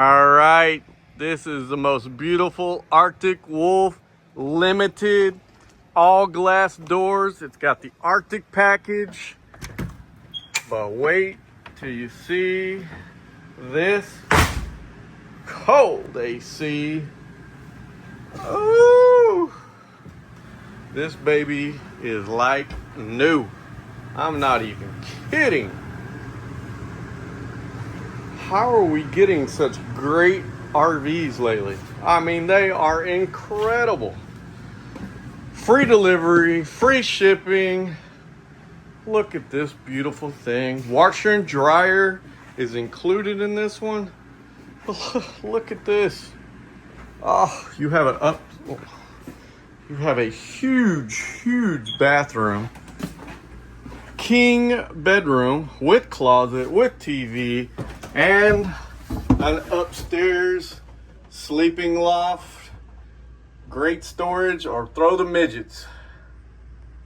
All right, this is the most beautiful Arctic Wolf limited all glass doors. It's got the Arctic package, but wait till you see this cold AC. Ooh, this baby is like new. I'm not even kidding. How are we getting such great RVs lately? I mean, they are incredible. Free delivery, free shipping. Look at this beautiful thing. Washer and dryer is included in this one. Look at this. Oh, you have you have a huge bathroom. King bedroom with closet, with TV, and an upstairs sleeping loft. Great storage, or throw the midgets.